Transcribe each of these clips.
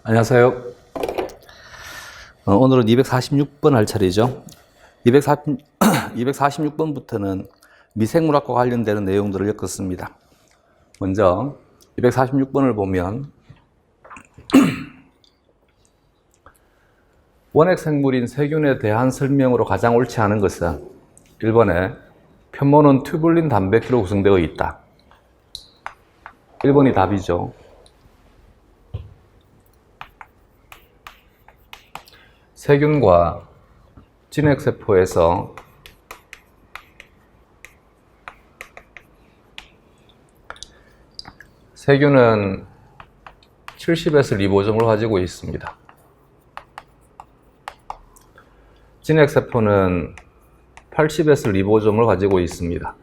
안녕하세요. 오늘은 246번 할 차례죠. 246번부터는 미생물학과 관련되는 내용들을 엮었습니다. 먼저 246번을 보면 원핵생물인 세균에 대한 설명으로 가장 옳지 않은 것은 1번에 편모는 튜블린 단백질로 구성되어 있다. 1번이 답이죠. 세균과 진핵세포에서 세균은 70S 리보솜을 가지고 있습니다. 진핵세포는 80S 리보솜을 가지고 있습니다.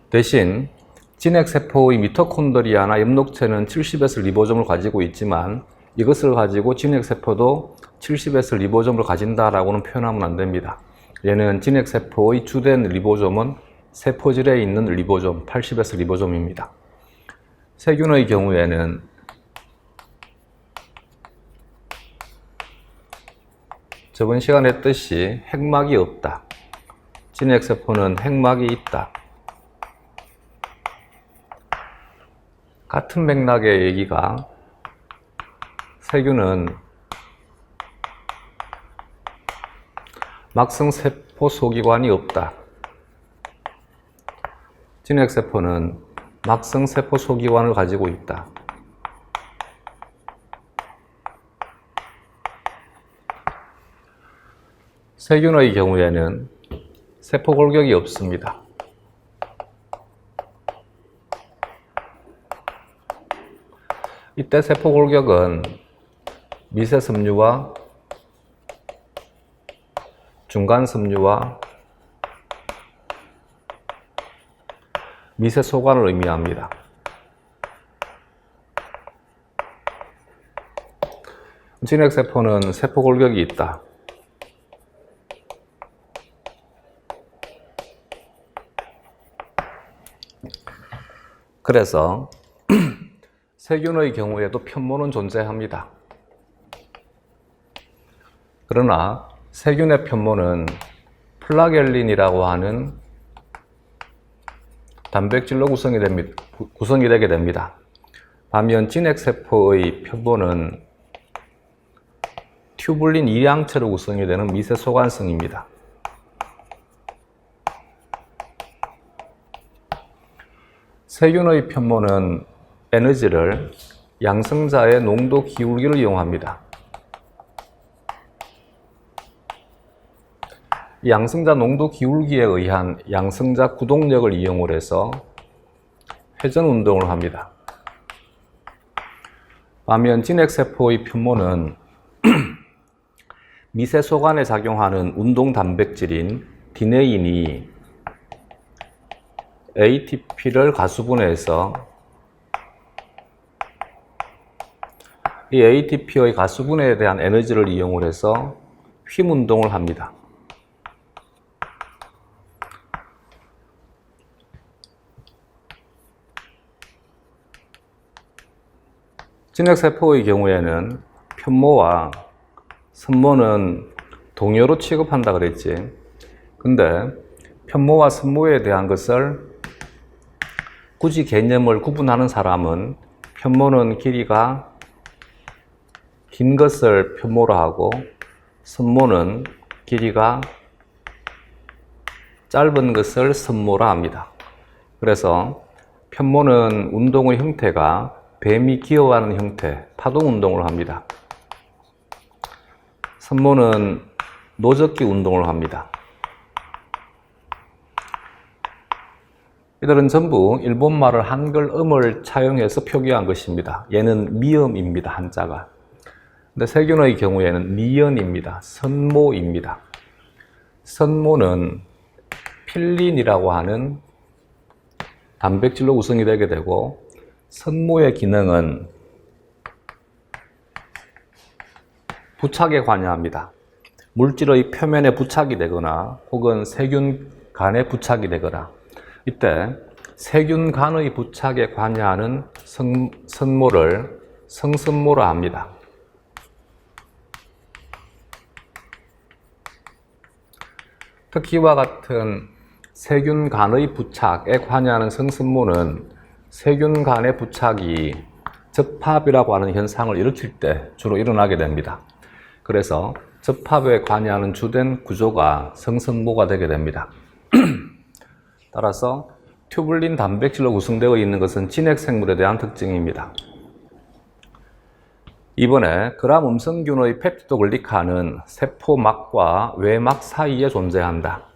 대신 진핵세포의 미토콘드리아나 엽록체는 70S 리보솜을 가지고 있지만 이것을 가지고 진핵세포도 70S 리보솜을 가진다라고는 표현하면 안 됩니다. 얘는 진핵세포의 주된 리보솜은 세포질에 있는 리보솜, 80S 리보솜입니다. 세균의 경우에는 저번 시간에 했듯이 핵막이 없다. 진핵세포는 핵막이 있다. 같은 맥락의 얘기가 세균은 막성세포 소기관이 없다. 진핵세포는 막성세포 소기관을 가지고 있다. 세균의 경우에는 세포골격이 없습니다. 이때 세포골격은 미세섬유와 중간섬유와 미세소관을 의미합니다. 진핵세포는 세포골격이 있다. 그래서 세균의 경우에도 편모는 존재합니다. 그러나 세균의 편모는 플라겔린이라고 하는 단백질로 구성이 되게 됩니다. 반면 진핵세포의 편모는 튜블린 이량체로 구성이 되는 미세소관성입니다. 세균의 편모는 에너지를 양성자의 농도 기울기를 이용합니다. 양성자 농도 기울기에 의한 양성자 구동력을 이용을 해서 회전 운동을 합니다. 반면 진핵세포의 편모는 미세소관에 작용하는 운동 단백질인 디네인이 ATP를 가수분해해서 이 ATP의 가수분해에 대한 에너지를 이용을 해서 휨 운동을 합니다. 진핵세포의 경우에는 편모와 선모는 동요로 취급한다 그랬지. 근데 편모와 선모에 대한 것을 굳이 개념을 구분하는 사람은 편모는 길이가 긴 것을 편모로 하고 선모는 길이가 짧은 것을 선모로 합니다. 그래서 편모는 운동의 형태가 뱀이 기어가는 형태, 파동 운동을 합니다. 선모는 노젓기 운동을 합니다. 이들은 전부 일본말을 한글음을 차용해서 표기한 것입니다. 얘는 미음입니다, 한자가. 근데 세균의 경우에는 미연입니다. 선모입니다. 선모는 필린이라고 하는 단백질로 구성이 되게 되고 선모의 기능은 부착에 관여합니다. 물질의 표면에 부착이 되거나 혹은 세균 간에 부착이 되거나 이때 세균 간의 부착에 관여하는 선모를 성습모라 합니다. 특히 이와 같은 세균 간의 부착에 관여하는 성습모는 세균 간의 부착이 접합이라고 하는 현상을 일으킬 때 주로 일어나게 됩니다. 그래서 접합에 관여하는 주된 구조가 성습모가 되게 됩니다. 따라서 튜블린 단백질로 구성되어 있는 것은 진핵생물에 대한 특징입니다. 이번에 그람 음성균의 펩티도글리칸은 세포막과 외막 사이에 존재한다.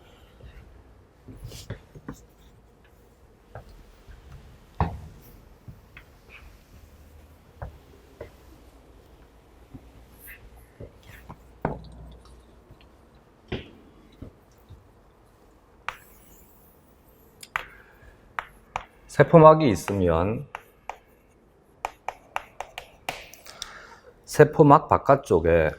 세포막이 있으면 세포막 바깥쪽에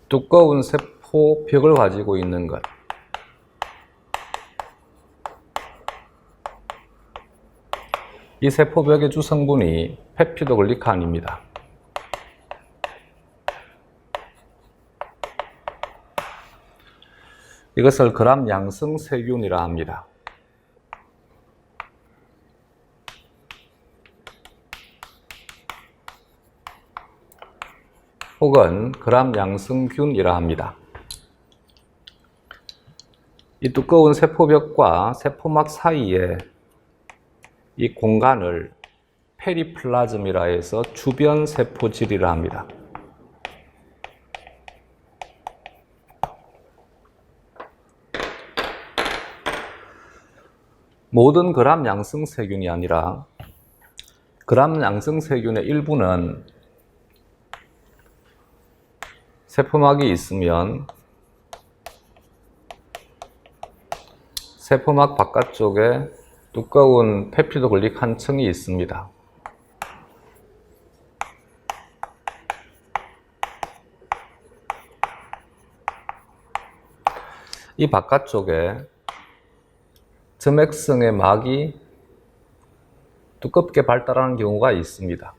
두꺼운 세포벽을 가지고 있는 것, 이 세포벽의 주성분이 펩티도글리칸입니다. 이것을 그람 양성세균이라 합니다. 혹은 그람 양성균이라 합니다. 이 두꺼운 세포벽과 세포막 사이에 이 공간을 페리플라즘이라 해서 주변 세포질이라 합니다. 모든 그람 양성세균이 아니라 그람 양성세균의 일부는 세포막이 있으면 세포막 바깥쪽에 두꺼운 펩티도글리칸 층이 있습니다. 이 바깥쪽에 점액성의 막이 두껍게 발달하는 경우가 있습니다.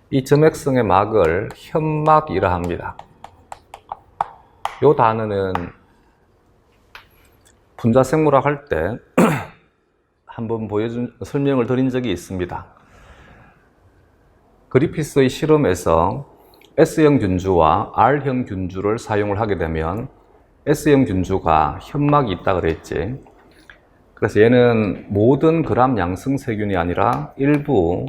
이 점액성의 막을 현막이라 합니다. 이 단어는 분자생물학 할 때 한번 설명을 드린 적이 있습니다. 그리피스의 실험에서 S형 균주와 R형 균주를 사용을 하게 되면 S형 균주가 현막이 있다 그랬지. 그래서 얘는 모든 그람 양성세균이 아니라 일부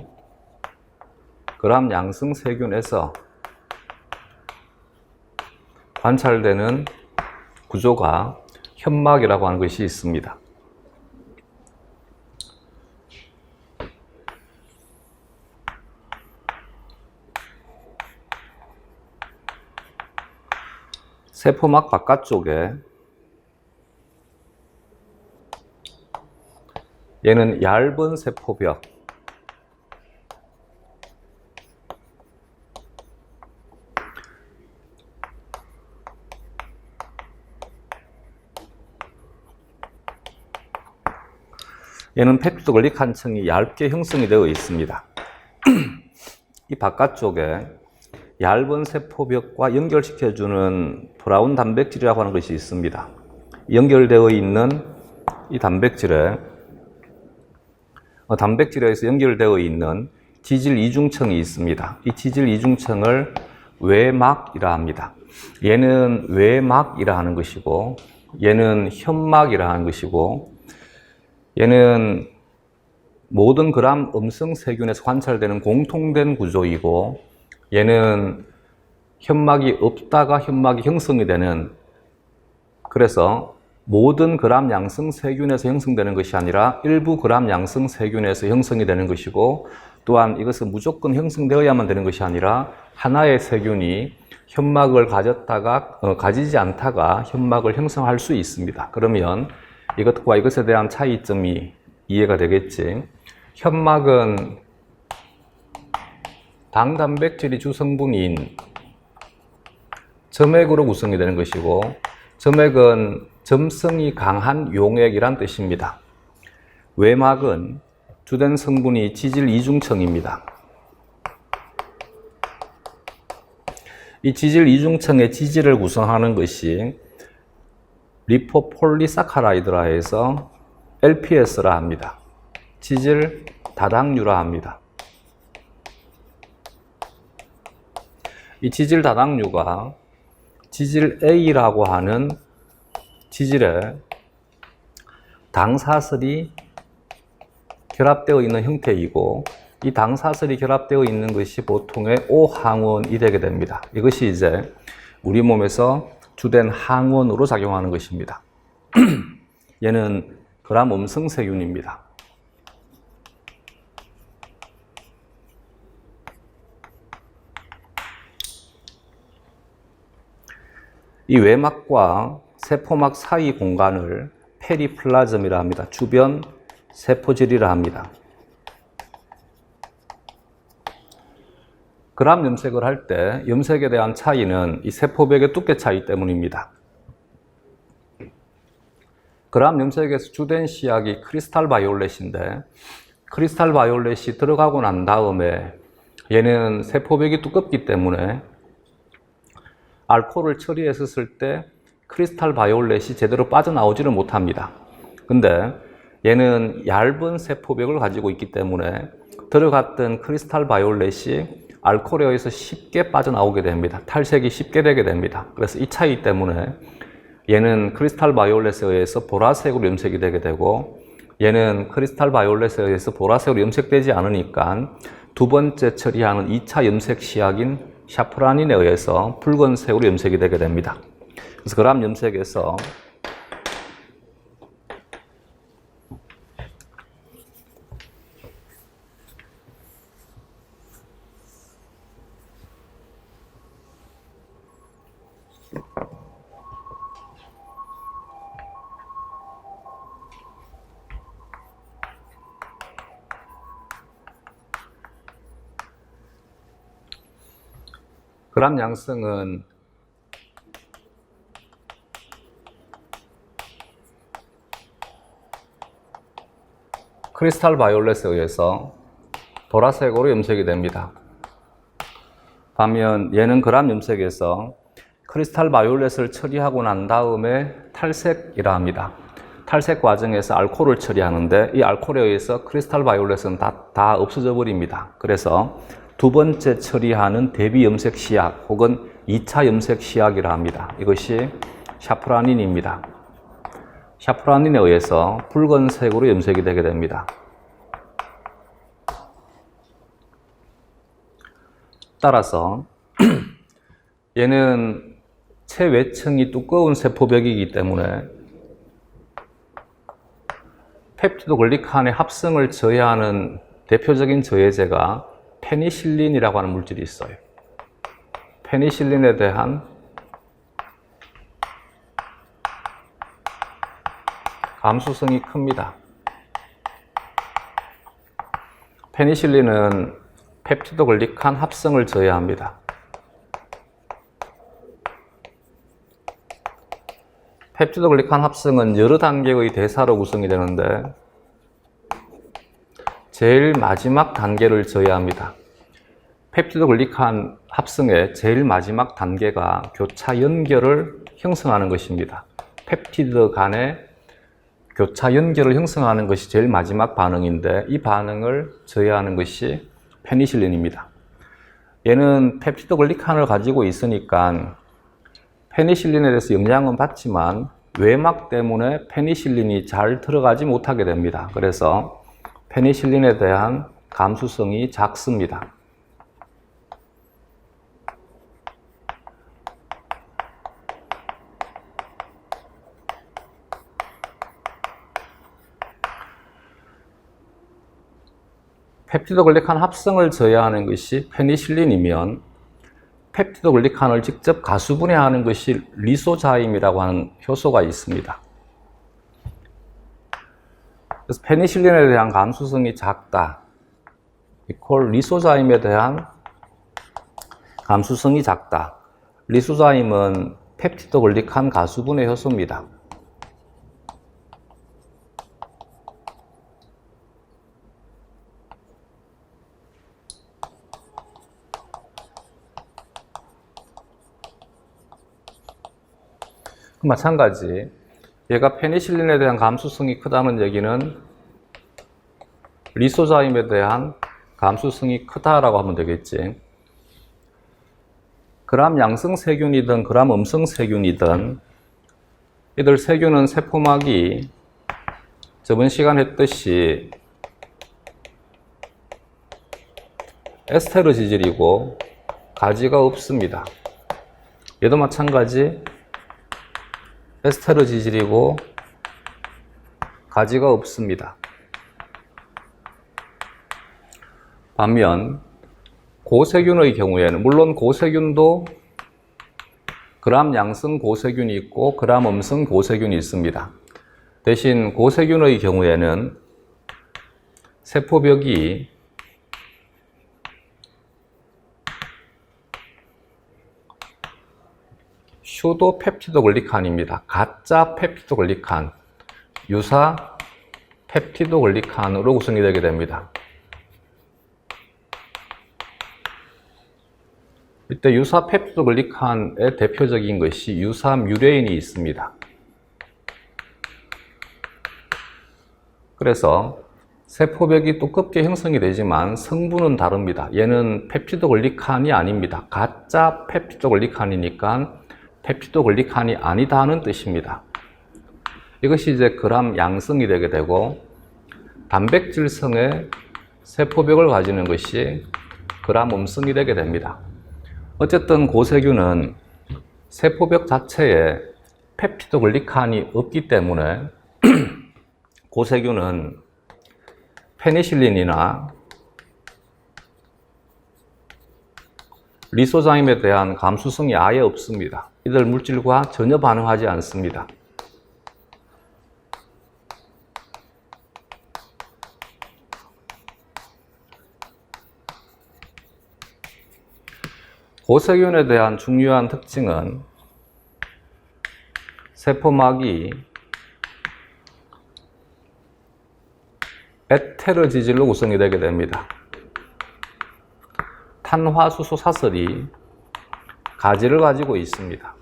그람 양성세균에서 관찰되는 구조가 현막이라고 하는 것이 있습니다. 세포막 바깥쪽에 얘는 얇은 세포벽, 얘는 펩티도글리칸 층이 얇게 형성이 되어 있습니다. 이 바깥쪽에 얇은 세포벽과 연결시켜주는 브라운 단백질이라고 하는 것이 있습니다. 연결되어 있는 이 단백질에 단백질에서 연결되어 있는 지질 이중층이 있습니다. 이 지질 이중층을 외막이라 합니다. 얘는 외막이라 하는 것이고 얘는 현막이라 하는 것이고 얘는 모든 그람 음성세균에서 관찰되는 공통된 구조이고 얘는 현막이 없다가 현막이 형성이 되는, 그래서 모든 그람 양성세균에서 형성되는 것이 아니라 일부 그람 양성세균에서 형성이 되는 것이고, 또한 이것은 무조건 형성되어야만 되는 것이 아니라 하나의 세균이 현막을 가지지 않다가 현막을 형성할 수 있습니다. 그러면 이것과 이것에 대한 차이점이 이해가 되겠지. 현막은 당단백질이 주성분인 점액으로 구성이 되는 것이고, 점액은 점성이 강한 용액이란 뜻입니다. 외막은 주된 성분이 지질 이중층입니다. 이 지질 이중층의 지질을 구성하는 것이 리포폴리사카라이드라 해서 LPS라 합니다. 지질 다당류라 합니다. 이 지질 다당류가 지질 A라고 하는 지질에 당사슬이 결합되어 있는 형태이고, 이 당사슬이 결합되어 있는 것이 보통의 O항원이 되게 됩니다. 이것이 이제 우리 몸에서 주된 항원으로 작용하는 것입니다. 얘는 그람음성세균입니다. 이 외막과 세포막 사이 공간을 페리플라즘이라 합니다. 주변 세포질이라 합니다. 그람 염색을 할 때 염색에 대한 차이는 이 세포벽의 두께 차이 때문입니다. 그람 염색에서 주된 시약이 크리스탈 바이올렛인데, 크리스탈 바이올렛이 들어가고 난 다음에 얘는 세포벽이 두껍기 때문에 알코올을 처리했을 때 크리스탈 바이올렛이 제대로 빠져나오지를 못합니다. 근데 얘는 얇은 세포벽을 가지고 있기 때문에 들어갔던 크리스탈 바이올렛이 알코올에 의해서 쉽게 빠져나오게 됩니다. 탈색이 쉽게 되게 됩니다. 그래서 이 차이 때문에 얘는 크리스탈 바이올렛에 의해서 보라색으로 염색이 되게 되고, 얘는 크리스탈 바이올렛에 의해서 보라색으로 염색되지 않으니까 두 번째 처리하는 2차 염색 시약인 샤프라닌에 의해서 붉은색으로 염색이 되게 됩니다. 그래서 그람 염색에서 그람 양성은 크리스탈 바이올렛에 의해서 보라색으로 염색이 됩니다. 반면 얘는 그람 염색에서 크리스탈 바이올렛을 처리하고 난 다음에 탈색이라 합니다. 탈색 과정에서 알코올을 처리하는데 이 알코올에 의해서 크리스탈 바이올렛은 다 없어져 버립니다. 그래서 두 번째 처리하는 대비 염색 시약 혹은 2차 염색 시약이라 합니다. 이것이 샤프라닌입니다. 샤프라닌에 의해서 붉은색으로 염색이 되게 됩니다. 따라서 얘는 체외층이 두꺼운 세포벽이기 때문에 펩티도글리칸의 합성을 저해하는 대표적인 저해제가 페니실린이라고 하는 물질이 있어요. 페니실린에 대한 감수성이 큽니다. 페니실린은 펩티도글리칸 합성을 저해합니다. 펩티도글리칸 합성은 여러 단계의 대사로 구성이 되는데 제일 마지막 단계를 저해합니다. 펩티도글리칸 합성의 제일 마지막 단계가 교차 연결을 형성하는 것입니다. 펩티드 간의 교차 연결을 형성하는 것이 제일 마지막 반응인데 이 반응을 저해하는 것이 페니실린입니다. 얘는 펩티도글리칸을 가지고 있으니까 페니실린에 대해서 영향은 받지만 외막 때문에 페니실린이 잘 들어가지 못하게 됩니다. 그래서 페니실린에 대한 감수성이 작습니다. 펩티도글리칸 합성을 저해하는 것이 페니실린이면 펩티도글리칸을 직접 가수분해하는 것이 리소자임이라고 하는 효소가 있습니다. 그래서 페니실린에 대한 감수성이 작다. 리소자임에 대한 감수성이 작다. 리소자임은 펩티도글리칸 가수분해 효소입니다. 마찬가지 얘가 페니실린에 대한 감수성이 크다는 얘기는 리소자임에 대한 감수성이 크다라고 하면 되겠지. 그람 양성 세균이든 그람 음성 세균이든 이들 세균은 세포막이 저번 시간 했듯이 에스테르 지질이고 가지가 없습니다. 얘도 마찬가지 에스테르 지질이고 가지가 없습니다. 반면 고세균의 경우에는 물론 고세균도 그람 양성 고세균이 있고 그람 음성 고세균이 있습니다. 대신 고세균의 경우에는 세포벽이 슈도 펩티도글리칸입니다. 가짜 펩티도글리칸, 유사 펩티도글리칸으로 구성이 되게 됩니다. 이때 유사 펩티도글리칸의 대표적인 것이 유사 뮤레인이 있습니다. 그래서 세포벽이 두껍게 형성이 되지만 성분은 다릅니다. 얘는 펩티도글리칸이 아닙니다. 가짜 펩티도글리칸이니까 펩티도글리칸이 아니다는 뜻입니다. 이것이 이제 그람 양성이 되게 되고 단백질성의 세포벽을 가지는 것이 그람 음성이 되게 됩니다. 어쨌든 고세균은 세포벽 자체에 펩티도글리칸이 없기 때문에 고세균은 페니실린이나 리소자임에 대한 감수성이 아예 없습니다. 이들 물질과 전혀 반응하지 않습니다. 고세균에 대한 중요한 특징은 세포막이 에테르 지질로 구성이 되게 됩니다. 탄화수소 사슬이 가지를 가지고 있습니다.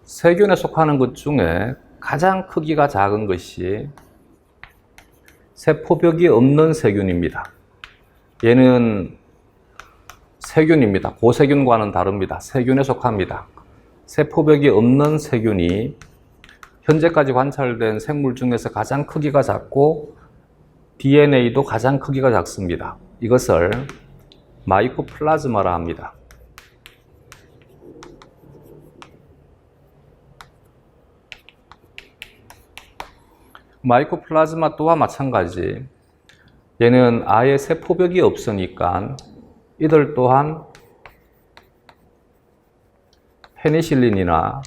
세균에 속하는 것 중에 가장 크기가 작은 것이 세포벽이 없는 세균입니다. 얘는 세균입니다. 고세균과는 다릅니다. 세균에 속합니다. 세포벽이 없는 세균이 현재까지 관찰된 생물 중에서 가장 크기가 작고 DNA도 가장 크기가 작습니다. 이것을 마이코플라즈마라 합니다. 마이코플라즈마 또한 마찬가지. 얘는 아예 세포벽이 없으니까 이들 또한 페니실린이나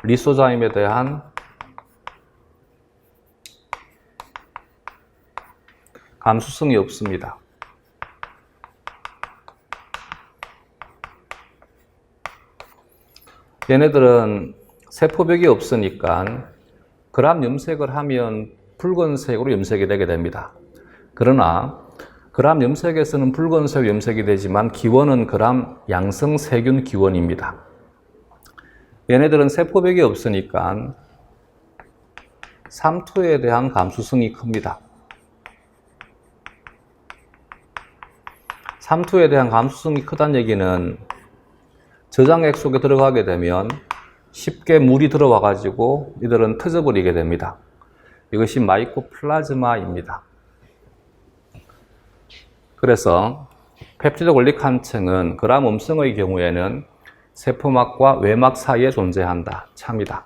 리소자임에 대한 감수성이 없습니다. 얘네들은 세포벽이 없으니까 그람 염색을 하면 붉은색으로 염색이 되게 됩니다. 그러나 그람 염색에서는 붉은색 염색이 되지만 기원은 그람 양성 세균 기원입니다. 얘네들은 세포벽이 없으니까 삼투에 대한 감수성이 큽니다. 삼투에 대한 감수성이 크다는 얘기는 저장액 속에 들어가게 되면 쉽게 물이 들어와 가지고 이들은 터져버리게 됩니다. 이것이 마이코플라즈마입니다. 그래서 펩티도글리칸층은 그람 음성의 경우에는 세포막과 외막 사이에 존재한다. 참이다.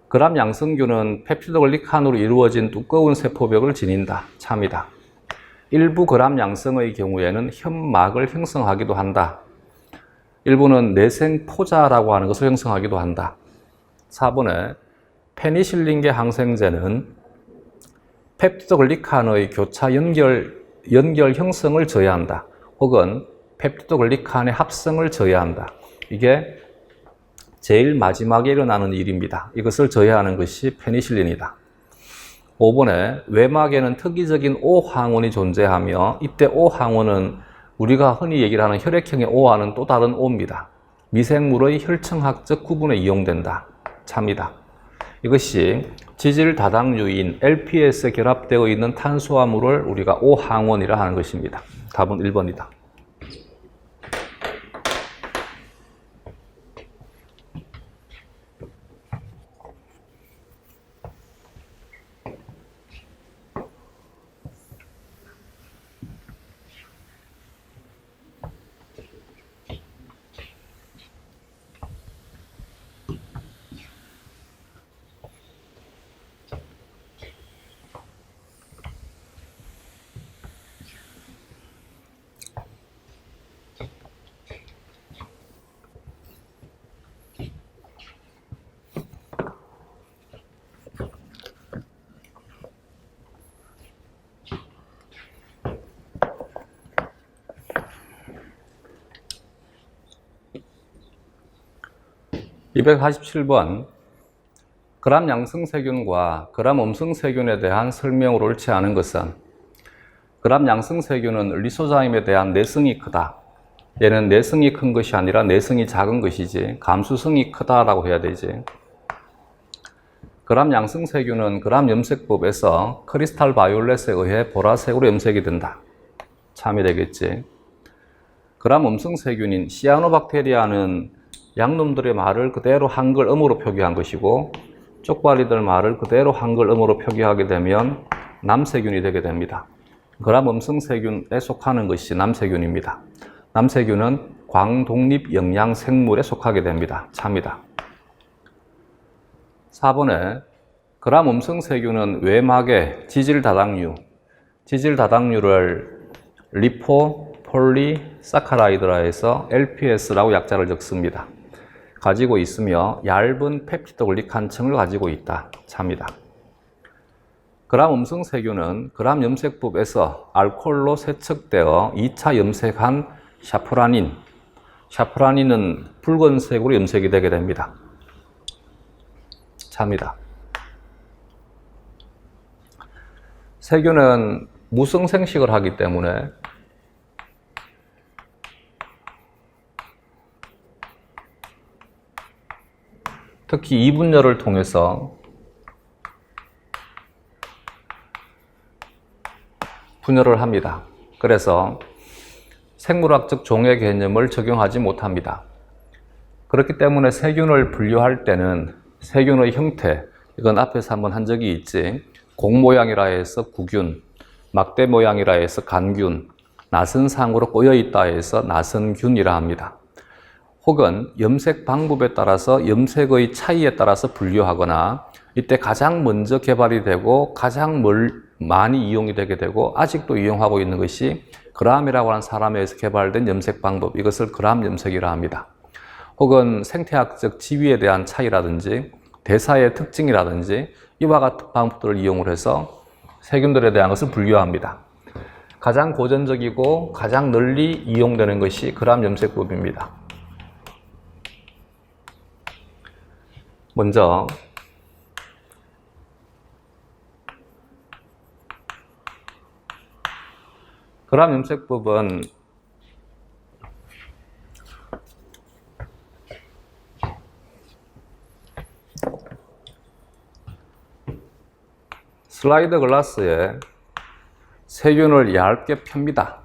그람 양성균은 펩티도글리칸으로 이루어진 두꺼운 세포벽을 지닌다. 참이다. 일부 그람 양성의 경우에는 현막을 형성하기도 한다. 일부는 내생포자라고 하는 것을 형성하기도 한다. 4번에 페니실린계 항생제는 펩티도글리칸의 교차 연결 형성을 저해한다. 혹은 펩티도글리칸의 합성을 저해한다. 이게 제일 마지막에 일어나는 일입니다. 이것을 저해하는 것이 페니실린이다. 5번에 외막에는 특이적인 O 항원이 존재하며 이때 O 항원은 우리가 흔히 얘기를 하는 혈액형의 O와는 또 다른 O입니다. 미생물의 혈청학적 구분에 이용된다. 참이다. 이것이 지질 다당류인 LPS에 결합되어 있는 탄수화물을 우리가 O 항원이라 하는 것입니다. 답은 1번이다. 247번 그람 양성세균과 그람 음성세균에 대한 설명으로 옳지 않은 것은 그람 양성세균은 리소자임에 대한 내성이 크다. 얘는 내성이 큰 것이 아니라 내성이 작은 것이지 감수성이 크다라고 해야 되지. 그람 양성세균은 그람 염색법에서 크리스탈 바이올렛에 의해 보라색으로 염색이 된다. 참이 되겠지. 그람 음성세균인 시아노박테리아는 양놈들의 말을 그대로 한글 음으로 표기한 것이고 쪽발이들 말을 그대로 한글 음으로 표기하게 되면 남세균이 되게 됩니다. 그람 음성세균에 속하는 것이 남세균입니다. 남세균은 광독립영양생물에 속하게 됩니다. 참이다. 4번에 그람 음성세균은 외막의 지질다당류를 리포 폴리사카라이드라 해서 LPS라고 약자를 적습니다. 가지고 있으며 얇은 펩티도글리칸층을 가지고 있다. 참이다. 그람 음성세균은 그람 염색법에서 알코올로 세척되어 2차 염색한 샤프라닌은 붉은색으로 염색이 되게 됩니다. 참이다. 세균은 무성생식을 하기 때문에 특히 이분열을 통해서 분열을 합니다. 그래서 생물학적 종의 개념을 적용하지 못합니다. 그렇기 때문에 세균을 분류할 때는 세균의 형태, 이건 앞에서 한번 한 적이 있지. 공 모양이라 해서 구균, 막대 모양이라 해서 간균, 나선상으로 꼬여있다 해서 나선균이라 합니다. 혹은 염색 방법에 따라서 염색의 차이에 따라서 분류하거나 이때 가장 먼저 개발이 되고 가장 많이 이용이 되게 되고 아직도 이용하고 있는 것이 그람이라고 하는 사람에서 개발된 염색 방법, 이것을 그람 염색이라 합니다. 혹은 생태학적 지위에 대한 차이라든지 대사의 특징이라든지 이와 같은 방법들을 이용을 해서 세균들에 대한 것을 분류합니다. 가장 고전적이고 가장 널리 이용되는 것이 그람 염색법입니다. 먼저 그람 염색법은 슬라이드 글라스에 세균을 얇게 펴니다.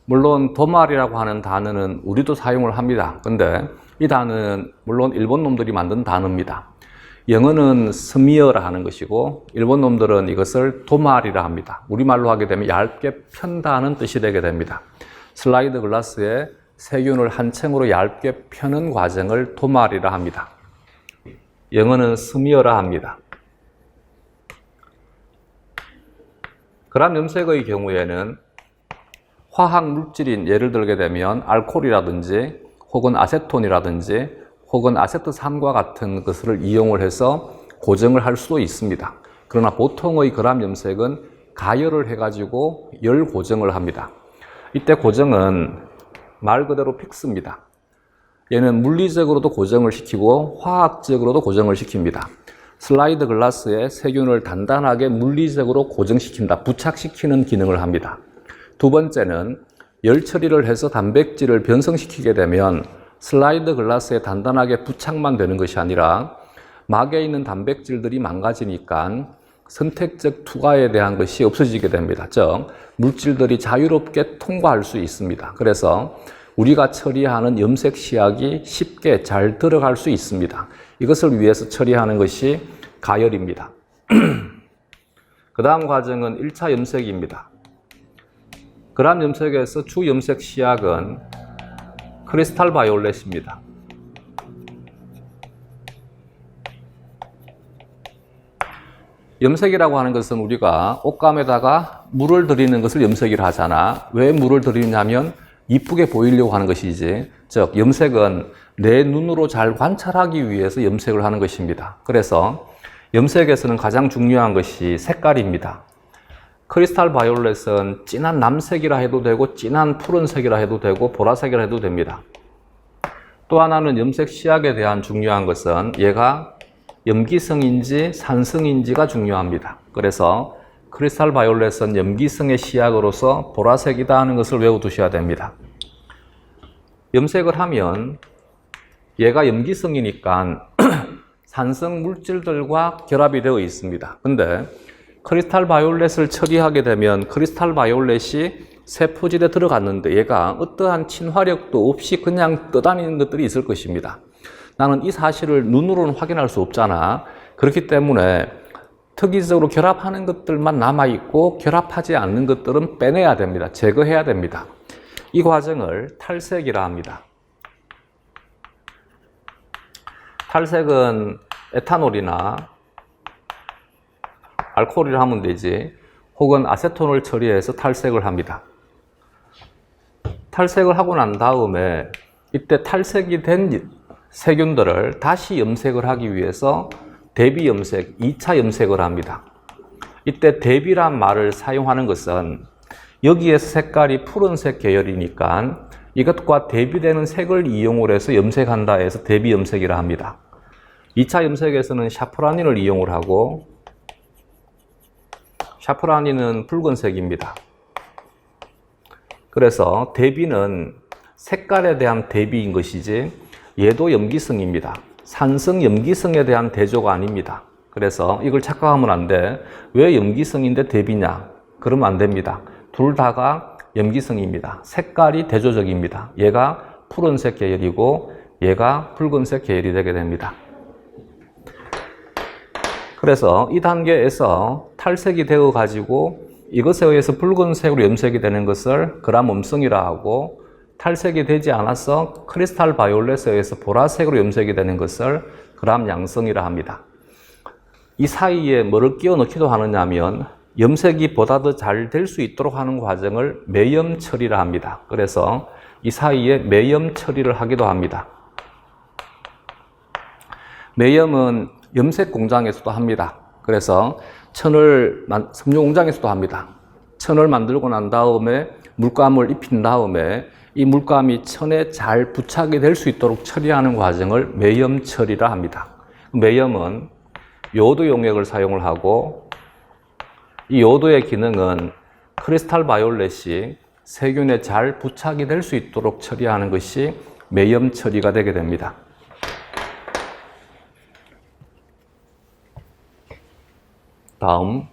물론 도말이라고 하는 단어는 우리도 사용을 합니다. 근데 이 단어는 물론 일본 놈들이 만든 단어입니다. 영어는 스미어라 하는 것이고 일본 놈들은 이것을 도말이라 합니다. 우리말로 하게 되면 얇게 편다는 뜻이 되게 됩니다. 슬라이드 글라스에 세균을 한 층으로 얇게 펴는 과정을 도말이라 합니다. 영어는 스미어라 합니다. 그람 염색의 경우에는 화학 물질인 예를 들게 되면 알코올이라든지 혹은 아세톤이라든지 혹은 아세트산과 같은 것을 이용을 해서 고정을 할 수도 있습니다. 그러나 보통의 그람 염색은 가열을 해가지고 열 고정을 합니다. 이때 고정은 말 그대로 픽스입니다. 얘는 물리적으로도 고정을 시키고 화학적으로도 고정을 시킵니다. 슬라이드 글라스에 세균을 단단하게 물리적으로 고정시킨다, 부착시키는 기능을 합니다. 두 번째는 열 처리를 해서 단백질을 변성시키게 되면 슬라이드 글라스에 단단하게 부착만 되는 것이 아니라 막에 있는 단백질들이 망가지니까 선택적 투과에 대한 것이 없어지게 됩니다. 즉, 물질들이 자유롭게 통과할 수 있습니다. 그래서 우리가 처리하는 염색 시약이 쉽게 잘 들어갈 수 있습니다. 이것을 위해서 처리하는 것이 가열입니다. 그 다음 과정은 1차 염색입니다. 그람 염색에서 주 염색 시약은 크리스탈 바이올렛입니다. 염색이라고 하는 것은 우리가 옷감에다가 물을 들이는 것을 염색이라 하잖아. 왜 물을 들이냐면 이쁘게 보이려고 하는 것이지. 즉, 염색은 내 눈으로 잘 관찰하기 위해서 염색을 하는 것입니다. 그래서 염색에서는 가장 중요한 것이 색깔입니다. 크리스탈 바이올렛은 진한 남색이라 해도 되고 진한 푸른색이라 해도 되고 보라색이라 해도 됩니다. 또 하나는 염색 시약에 대한 중요한 것은 얘가 염기성인지 산성인지가 중요합니다. 그래서 크리스탈 바이올렛은 염기성의 시약으로서 보라색이다 하는 것을 외워두셔야 됩니다. 염색을 하면 얘가 염기성이니까 산성 물질들과 결합이 되어 있습니다. 근데 크리스탈 바이올렛을 처리하게 되면 크리스탈 바이올렛이 세포질에 들어갔는데 얘가 어떠한 친화력도 없이 그냥 떠다니는 것들이 있을 것입니다. 나는 이 사실을 눈으로는 확인할 수 없잖아. 그렇기 때문에 특이적으로 결합하는 것들만 남아있고 결합하지 않는 것들은 빼내야 됩니다. 제거해야 됩니다. 이 과정을 탈색이라 합니다. 탈색은 에탄올이나 알코올이라 하면 되지, 혹은 아세톤을 처리해서 탈색을 합니다. 탈색을 하고 난 다음에 이때 탈색이 된 세균들을 다시 염색을 하기 위해서 대비 염색, 2차 염색을 합니다. 이때 대비란 말을 사용하는 것은 여기에서 색깔이 푸른색 계열이니까 이것과 대비되는 색을 이용을 해서 염색한다 해서 대비 염색이라 합니다. 2차 염색에서는 샤프라닌을 이용을 하고, 샤프라닌은 붉은색입니다. 그래서 대비는 색깔에 대한 대비인 것이지 얘도 염기성입니다. 산성 염기성에 대한 대조가 아닙니다. 그래서 이걸 착각하면 안 돼. 왜 염기성인데 대비냐? 그러면 안 됩니다. 둘 다가 염기성입니다. 색깔이 대조적입니다. 얘가 푸른색 계열이고 얘가 붉은색 계열이 되게 됩니다. 그래서 이 단계에서 탈색이 되어 가지고 이것에 의해서 붉은색으로 염색이 되는 것을 그람음성이라 하고, 탈색이 되지 않아서 크리스탈 바이올렛에 의해서 보라색으로 염색이 되는 것을 그람양성이라 합니다. 이 사이에 뭐를 끼워 넣기도 하느냐 하면 염색이 보다 더 잘 될 수 있도록 하는 과정을 매염 처리라 합니다. 그래서 이 사이에 매염 처리를 하기도 합니다. 매염은 염색 공장에서도 합니다. 그래서 섬유 공장에서도 합니다. 천을 만들고 난 다음에 물감을 입힌 다음에 이 물감이 천에 잘 부착이 될 수 있도록 처리하는 과정을 매염 처리라 합니다. 매염은 요오드 용액을 사용을 하고, 이 요오드의 기능은 크리스탈 바이올렛이 세균에 잘 부착이 될 수 있도록 처리하는 것이 매염 처리가 되게 됩니다. 다음,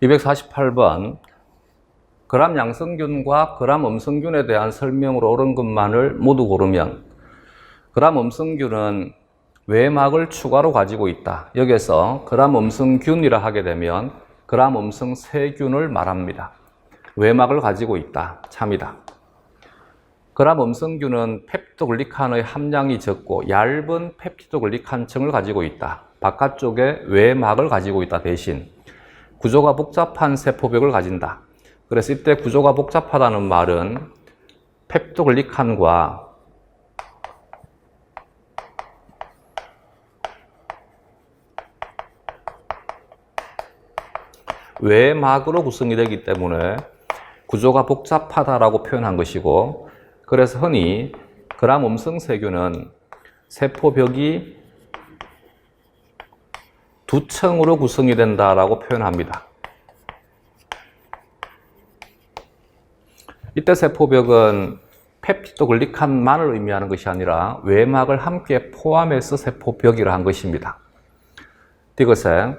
(248번) 그람 양성균과 그람 음성균에 대한 설명으로 옳은 것만을 모두 고르면, 그람 음성균은 외막을 추가로 가지고 있다. 여기서 그람 음성균이라 하게 되면 그람 음성 세균을 말합니다. 외막을 가지고 있다. 참이다. 그람 음성균은 펩티도글리칸의 함량이 적고 얇은 펩티도글리칸층을 가지고 있다. 바깥쪽에 외막을 가지고 있다. 대신 구조가 복잡한 세포벽을 가진다. 그래서 이때 구조가 복잡하다는 말은 펩토글리칸과 외막으로 구성이 되기 때문에 구조가 복잡하다라고 표현한 것이고, 그래서 흔히 그람 음성 세균은 세포벽이 두 층으로 구성이 된다라고 표현합니다. 이때 세포벽은 펩티도글리칸만을 의미하는 것이 아니라 외막을 함께 포함해서 세포벽이라 한 것입니다. 이것에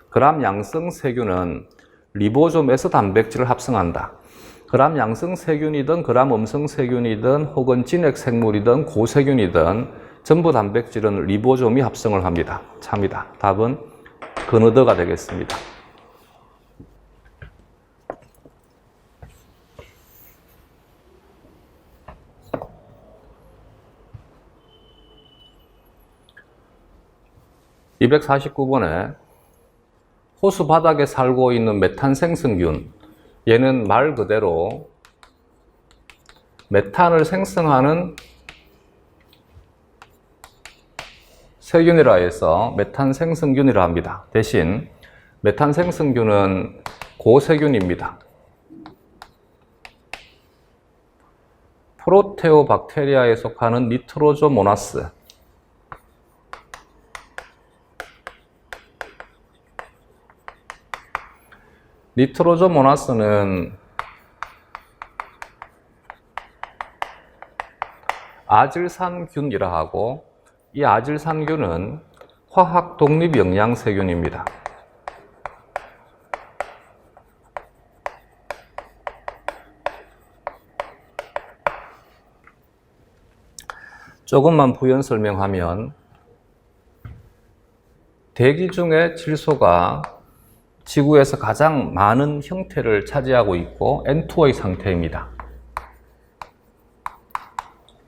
그람 양성 세균은 리보솜에서 단백질을 합성한다. 그람 양성 세균이든 그람 음성 세균이든 혹은 진핵 생물이든 고세균이든 전부 단백질은 리보솜이 합성을 합니다. 참이다. 답은 그너드가 되겠습니다. (249번에) 호수 바닥에 살고 있는 메탄 생성균, 얘는 말 그대로 메탄을 생성하는 세균이라 해서 메탄 생성균이라 합니다. 대신 메탄 생성균은 고세균입니다. 프로테오박테리아에 속하는 니트로조모나스, 니트로조모나스는 아질산균이라 하고, 이 아질산균은 화학 독립 영양세균입니다. 조금만 부연 설명하면, 대기 중에 질소가 지구에서 가장 많은 형태를 차지하고 있고 N2의 상태입니다.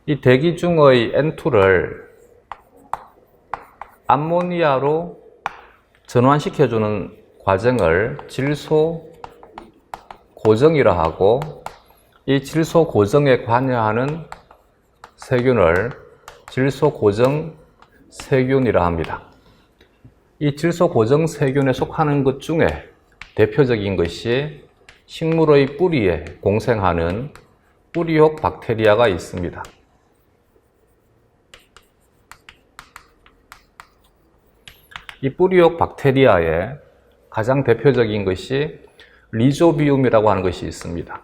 이 대기 중의 N2를 암모니아로 전환시켜주는 과정을 질소 고정이라 하고, 이 질소 고정에 관여하는 세균을 질소 고정 세균이라 합니다. 이 질소 고정 세균에 속하는 것 중에 대표적인 것이 식물의 뿌리에 공생하는 뿌리혹 박테리아가 있습니다. 이 뿌리혹 박테리아의 가장 대표적인 것이 리조비움이라고 하는 것이 있습니다.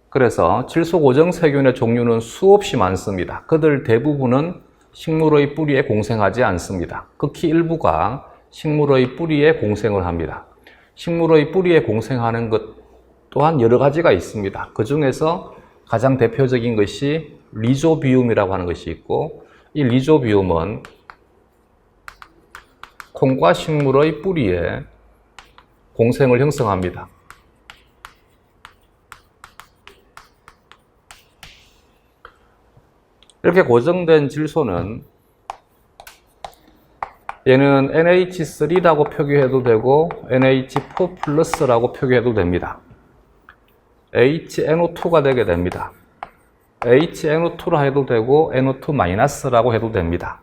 그래서 질소 고정 세균의 종류는 수없이 많습니다. 그들 대부분은 식물의 뿌리에 공생하지 않습니다. 극히 일부가 식물의 뿌리에 공생을 합니다. 식물의 뿌리에 공생하는 것 또한 여러 가지가 있습니다. 그 중에서 가장 대표적인 것이 리조비움이라고 하는 것이 있고, 이 리조비움은 콩과 식물의 뿌리에 공생을 형성합니다. 이렇게 고정된 질소는 얘는 NH3라고 표기해도 되고 NH4 플러스라고 표기해도 됩니다. HNO2가 되게 됩니다. HNO2라 해도 되고 NO2 마이너스라고 해도 됩니다.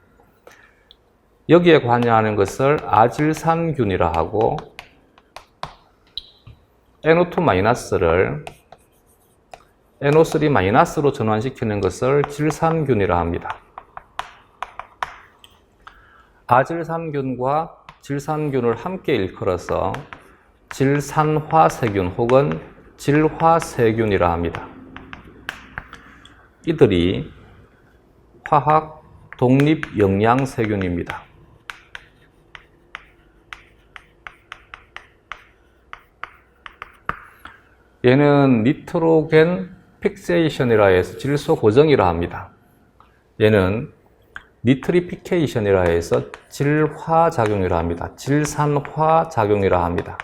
여기에 관여하는 것을 아질산균이라 하고, NO2 마이너스를 NO3 마이너스로 전환시키는 것을 질산균이라 합니다. 아질산균과 질산균을 함께 일컬어서 질산화세균 혹은 질화세균이라 합니다. 이들이 화학 독립 영양세균입니다. 얘는 니트로겐 픽세이션이라 해서 질소 고정이라 합니다. 얘는 니트리피케이션이라 해서 질화작용이라 합니다. 질산화작용이라 합니다.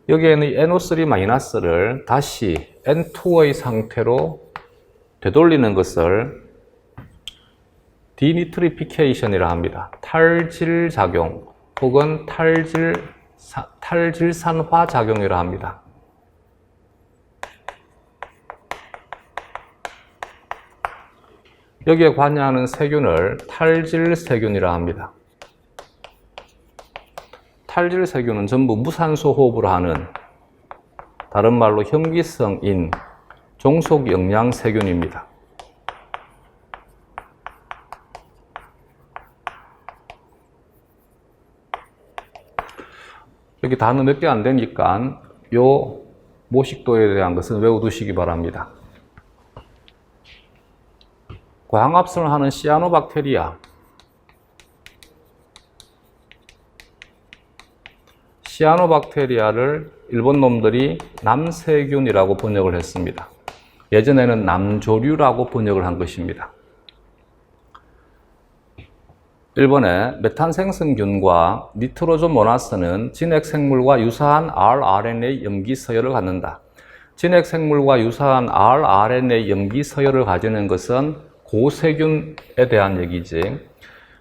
여기에는 NO3- 다시 N2의 상태로 되돌리는 것을 디니트리피케이션이라 합니다. 탈질 작용 혹은 탈질산화 작용이라 합니다. 여기에 관여하는 세균을 탈질세균이라 합니다. 탈질세균은 전부 무산소 호흡을 하는, 다른 말로 혐기성인 종속영양세균입니다. 여기 단어 몇 개 안 되니까 요 모식도에 대한 것은 외워두시기 바랍니다. 광합성을 하는 시아노박테리아, 시아노박테리아를 일본 놈들이 남세균이라고 번역을 했습니다. 예전에는 남조류라고 번역을 한 것입니다. 일본의 메탄생성균과 니트로조모나스는 진핵생물과 유사한 rRNA 염기 서열을 갖는다. 진핵생물과 유사한 rRNA 염기 서열을 가지는 것은 고세균에 대한 얘기지,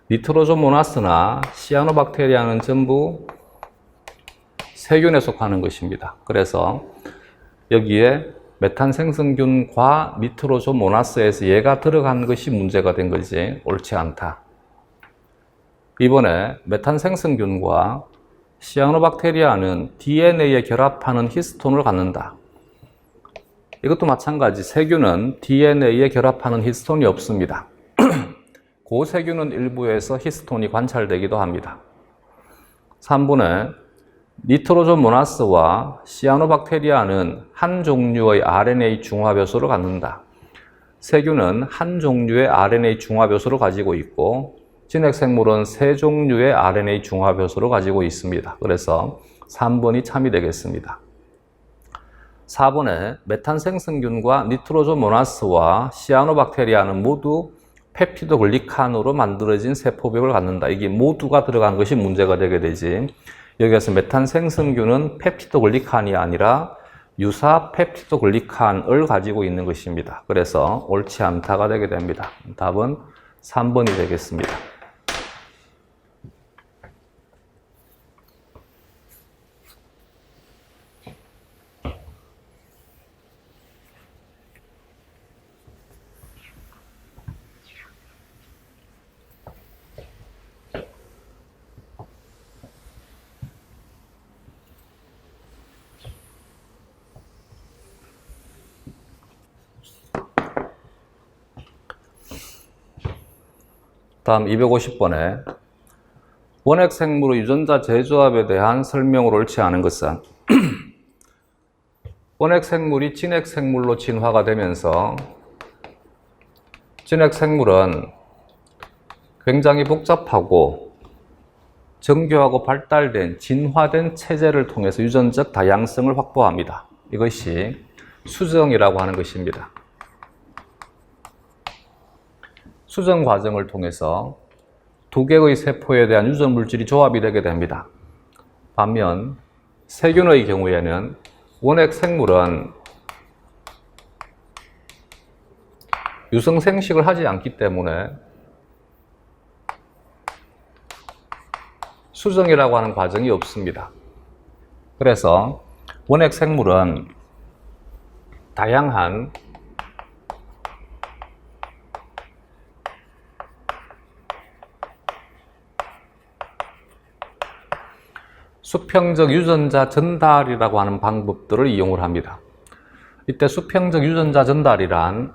니트로조모나스나 시아노박테리아는 전부 세균에 속하는 것입니다. 그래서 여기에 메탄생성균과 니트로조모나스에서 얘가 들어간 것이 문제가 된 거지 옳지 않다. 이번에 메탄생성균과 시아노박테리아는 DNA에 결합하는 히스톤을 갖는다. 이것도 마찬가지, 세균은 DNA에 결합하는 히스톤이 없습니다. 고세균은 일부에서 히스톤이 관찰되기도 합니다. 3번에 니트로조모나스와 시아노박테리아는 한 종류의 RNA 중화효소를 갖는다. 세균은 한 종류의 RNA 중화효소를 가지고 있고 진핵생물은 세 종류의 RNA 중화효소를 가지고 있습니다. 그래서 3번이 참이 되겠습니다. 4번에 메탄생성균과 니트로조모나스와 시아노박테리아는 모두 펩티도글리칸으로 만들어진 세포벽을 갖는다. 이게 모두가 들어간 것이 문제가 되게 되지. 여기에서 메탄생성균은 펩티도글리칸이 아니라 유사 펩티도글리칸을 가지고 있는 것입니다. 그래서 옳지 않다가 되게 됩니다. 답은 3번이 되겠습니다. 다음 250번에 원핵생물의 유전자 재조합에 대한 설명을 옳지 않은 것은 원핵생물이 진핵생물로 진화가 되면서 진핵생물은 굉장히 복잡하고 정교하고 발달된 진화된 체제를 통해서 유전적 다양성을 확보합니다. 이것이 수정이라고 하는 것입니다. 수정 과정을 통해서 두 개의 세포에 대한 유전 물질이 조합이 되게 됩니다. 반면 세균의 경우에는 원핵 생물은 유성 생식을 하지 않기 때문에 수정이라고 하는 과정이 없습니다. 그래서 원핵 생물은 다양한 수평적 유전자 전달이라고 하는 방법들을 이용을 합니다. 이때 수평적 유전자 전달이란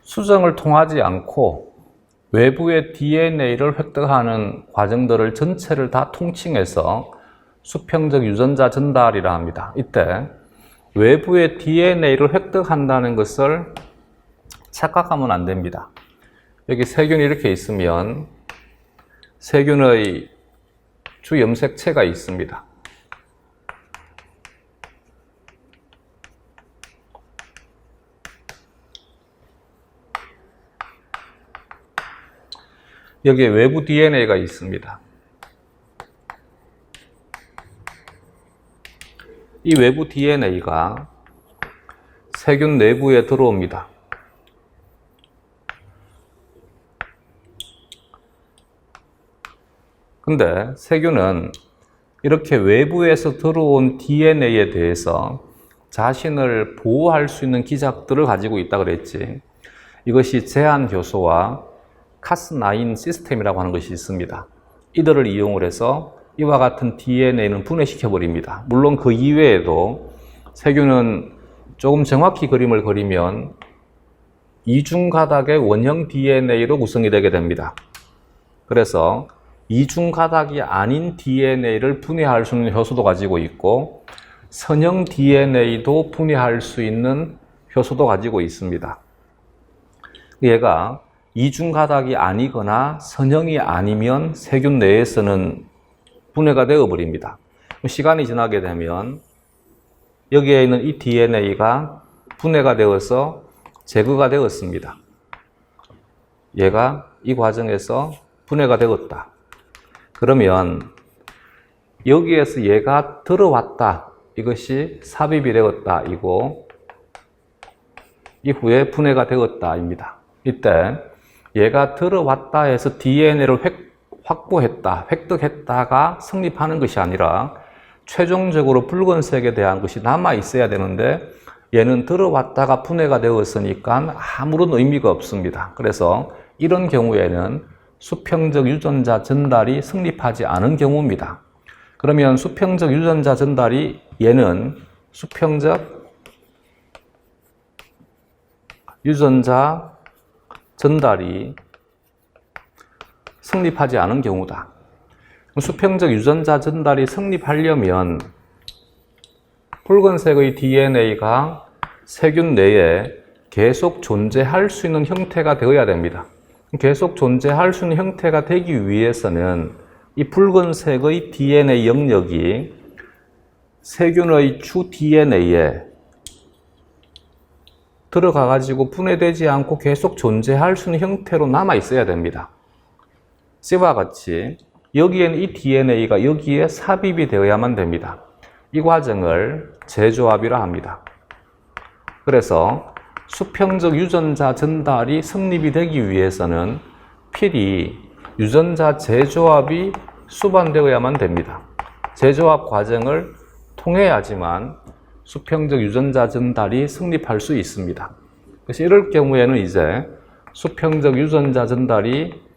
수정을 통하지 않고 외부의 DNA를 획득하는 과정들을 전체를 다 통칭해서 수평적 유전자 전달이라 합니다. 이때 외부의 DNA를 획득한다는 것을 착각하면 안 됩니다. 여기 세균이 이렇게 있으면 세균의 주염색체가 있습니다. 여기에 외부 DNA가 있습니다. 이 외부 DNA가 세균 내부에 들어옵니다. 근데 세균은 이렇게 외부에서 들어온 DNA에 대해서 자신을 보호할 수 있는 기작들을 가지고 있다 그랬지. 이것이 제한 효소와 카스9 시스템이라고 하는 것이 있습니다. 이들을 이용을 해서 이와 같은 DNA는 분해시켜 버립니다. 물론 그 이외에도 세균은 조금 정확히 그림을 그리면 이중가닥의 원형 DNA로 구성이 되게 됩니다. 그래서 이중가닥이 아닌 DNA를 분해할 수 있는 효소도 가지고 있고 선형 DNA도 분해할 수 있는 효소도 가지고 있습니다. 얘가 이중가닥이 아니거나 선형이 아니면 세균 내에서는 분해가 되어 버립니다. 시간이 지나게 되면 여기에 있는 이 DNA가 분해가 되어서 제거가 되었습니다. 얘가 이 과정에서 분해가 되었다. 그러면 여기에서 얘가 들어왔다. 이것이 삽입이 되었다. 이고 이후에 분해가 되었다입니다. 이때 얘가 들어왔다 해서 DNA를 확보했다, 획득했다가 성립하는 것이 아니라 최종적으로 붉은색에 대한 것이 남아 있어야 되는데 얘는 들어왔다가 분해가 되었으니까 아무런 의미가 없습니다. 그래서 이런 경우에는 수평적 유전자 전달이 성립하지 않은 경우입니다. 그러면 수평적 유전자 전달이 얘는 수평적 유전자 전달이 성립하지 않은 경우다. 수평적 유전자 전달이 성립하려면 붉은색의 DNA가 세균 내에 계속 존재할 수 있는 형태가 되어야 됩니다. 계속 존재할 수 있는 형태가 되기 위해서는 이 붉은색의 DNA 영역이 세균의 주 DNA에 들어가 가지고 분해되지 않고 계속 존재할 수 있는 형태로 남아 있어야 됩니다. C와 같이 여기에는 이 DNA가 여기에 삽입이 되어야만 됩니다. 이 과정을 재조합이라 합니다. 그래서 수평적 유전자 전달이 성립이 되기 위해서는 필히 유전자 재조합이 수반되어야만 됩니다. 재조합 과정을 통해야지만 수평적 유전자 전달이 성립할 수 있습니다. 그래서 이럴 경우에는 이제 수평적 유전자 전달이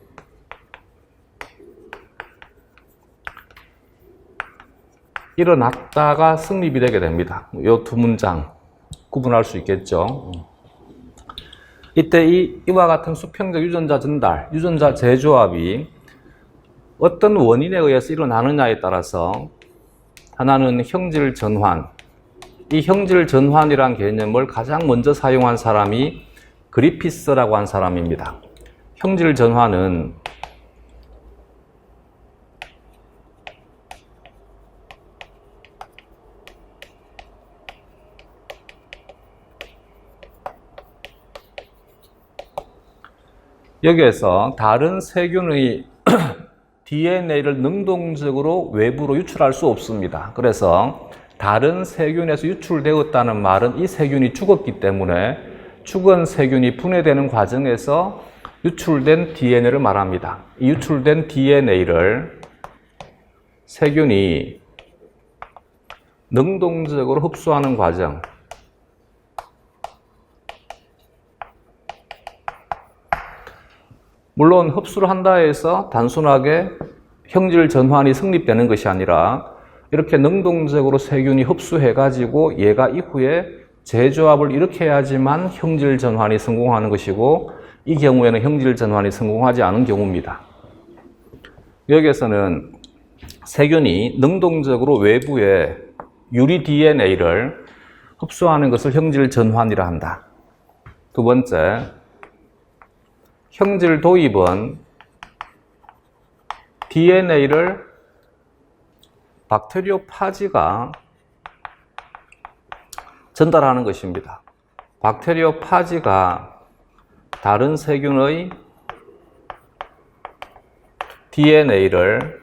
일어났다가 성립이 되게 됩니다. 이 두 문장 구분할 수 있겠죠. 이때 이와 같은 수평적 유전자 전달, 유전자 재조합이 어떤 원인에 의해서 일어나느냐에 따라서 하나는 형질 전환, 이 형질 전환이란 개념을 가장 먼저 사용한 사람이 그리피스라고 한 사람입니다. 형질 전환은 여기에서 다른 세균의 DNA를 능동적으로 외부로 유출할 수 없습니다. 그래서 다른 세균에서 유출되었다는 말은 이 세균이 죽었기 때문에 죽은 세균이 분해되는 과정에서 유출된 DNA를 말합니다. 이 유출된 DNA를 세균이 능동적으로 흡수하는 과정, 물론 흡수를 한다 해서 단순하게 형질 전환이 성립되는 것이 아니라 이렇게 능동적으로 세균이 흡수해가지고 얘가 이후에 재조합을 일으켜야지만 형질 전환이 성공하는 것이고 이 경우에는 형질 전환이 성공하지 않은 경우입니다. 여기에서는 세균이 능동적으로 외부에 유리 DNA를 흡수하는 것을 형질 전환이라 한다. 두 번째, 형질 도입은 DNA를 박테리오파지가 전달하는 것입니다. 박테리오파지가 다른 세균의 DNA를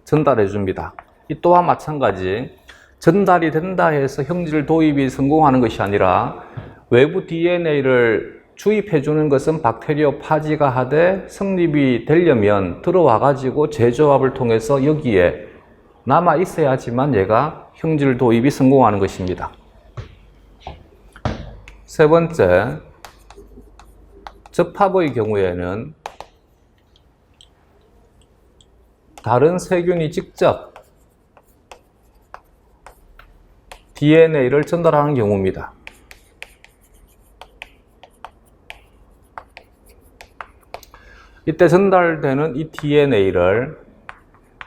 전달해 줍니다. 이 또한 마찬가지 전달이 된다 해서 형질 도입이 성공하는 것이 아니라 외부 DNA를 주입해 주는 것은 박테리오파지가 하되 성립이 되려면 들어와 가지고 재조합을 통해서 여기에 남아 있어야지만 얘가 형질 도입이 성공하는 것입니다. 세 번째, 접합의 경우에는 다른 세균이 직접 DNA를 전달하는 경우입니다. 이때 전달되는 이 DNA를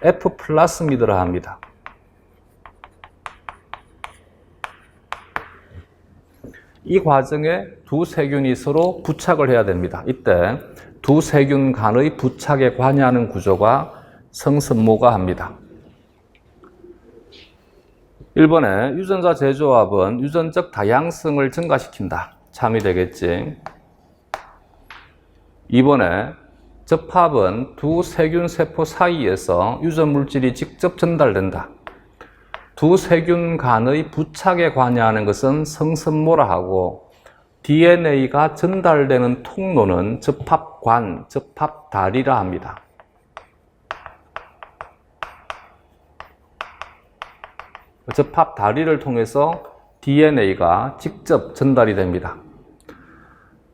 F 플라스미드라 합니다. 이 과정에 두 세균이 서로 부착을 해야 됩니다. 이때 두 세균 간의 부착에 관여하는 구조가 성선모가 합니다. 1번에 유전자 재조합은 유전적 다양성을 증가시킨다. 참이 되겠지. 2번에 접합은 두 세균 세포 사이에서 유전 물질이 직접 전달된다. 두 세균 간의 부착에 관여하는 것은 성선모라 하고 DNA가 전달되는 통로는 접합관, 접합다리라 합니다. 접합다리를 통해서 DNA가 직접 전달이 됩니다.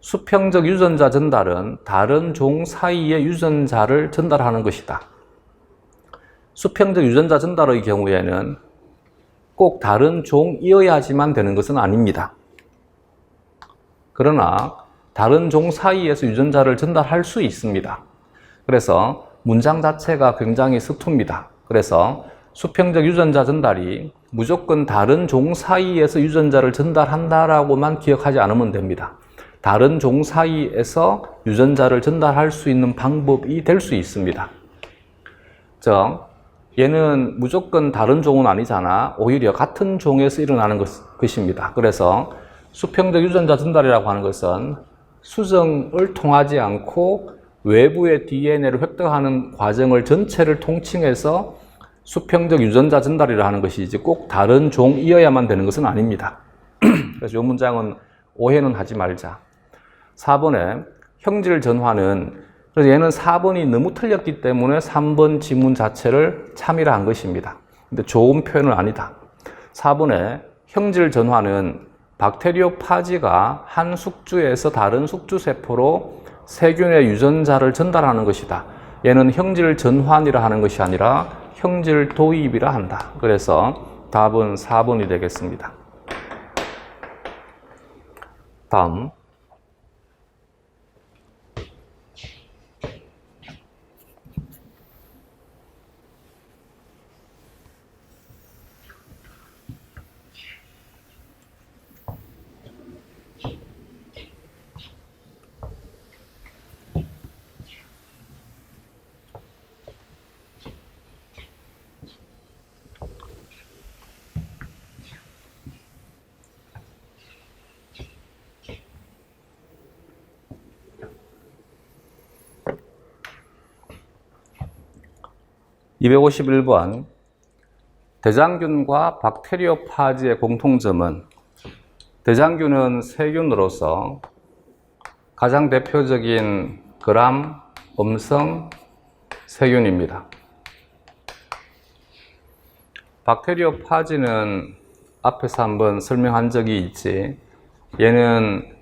수평적 유전자 전달은 다른 종 사이의 유전자를 전달하는 것이다. 수평적 유전자 전달의 경우에는 꼭 다른 종이어야지만 되는 것은 아닙니다. 그러나 다른 종 사이에서 유전자를 전달할 수 있습니다. 그래서 문장 자체가 굉장히 서툽니다. 그래서 수평적 유전자 전달이 무조건 다른 종 사이에서 유전자를 전달한다라고만 기억하지 않으면 됩니다. 다른 종 사이에서 유전자를 전달할 수 있는 방법이 될 수 있습니다. 즉, 얘는 무조건 다른 종은 아니잖아. 오히려 같은 종에서 일어나는 것입니다. 그래서 수평적 유전자 전달이라고 하는 것은 수정을 통하지 않고 외부의 DNA를 획득하는 과정을 전체를 통칭해서 수평적 유전자 전달이라 하는 것이지 꼭 다른 종이어야만 되는 것은 아닙니다. 그래서 이 문장은 오해는 하지 말자. 4번에 형질 전환은, 그래서 얘는 4번이 너무 틀렸기 때문에 3번 지문 자체를 참이라 한 것입니다. 근데 좋은 표현은 아니다. 4번에 형질 전환은 박테리오파지가 한 숙주에서 다른 숙주 세포로 세균의 유전자를 전달하는 것이다. 얘는 형질 전환이라 하는 것이 아니라 형질 도입이라 한다. 그래서 답은 4번이 되겠습니다. 다음. (251번) 대장균과 박테리오파지의 공통점은 대장균은 세균으로서 가장 대표적인 gram 음성 세균입니다. 박테리오파지는 앞에서 한번 설명한 적이 있지. 얘는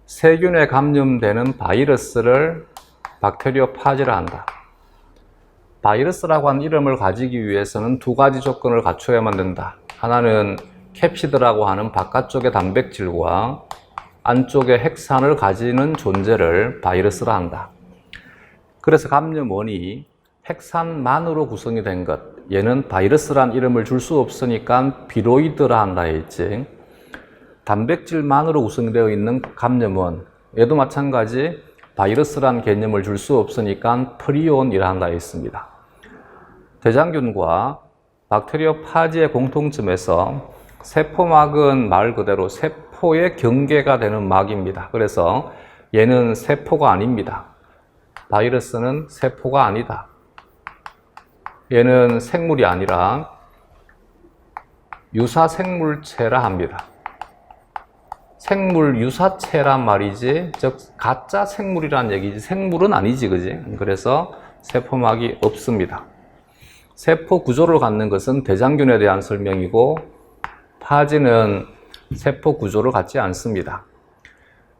세균에 감염되는 바이러스를 박테리오파지라 한다. 바이러스라고 하는 이름을 가지기 위해서는 두 가지 조건을 갖춰야만 된다. 하나는 캡시드라고 하는 바깥쪽의 단백질과 안쪽의 핵산을 가지는 존재를 바이러스라 한다. 그래서 감염원이 핵산만으로 구성이 된 것, 얘는 바이러스란 이름을 줄 수 없으니까 비로이드라 한다 했지. 단백질만으로 구성되어 있는 감염은 얘도 마찬가지 바이러스란 개념을 줄 수 없으니까 프리온이라 한다 했습니다. 대장균과 박테리아 파지의 공통점에서 세포막은 말 그대로 세포의 경계가 되는 막입니다. 그래서 얘는 세포가 아닙니다. 바이러스는 세포가 아니다. 얘는 생물이 아니라 유사생물체라 합니다. 생물 유사체란 말이지, 즉 가짜 생물이란 얘기지 생물은 아니지, 그지? 그래서 세포막이 없습니다. 세포 구조를 갖는 것은 대장균에 대한 설명이고 파지는 세포 구조를 갖지 않습니다.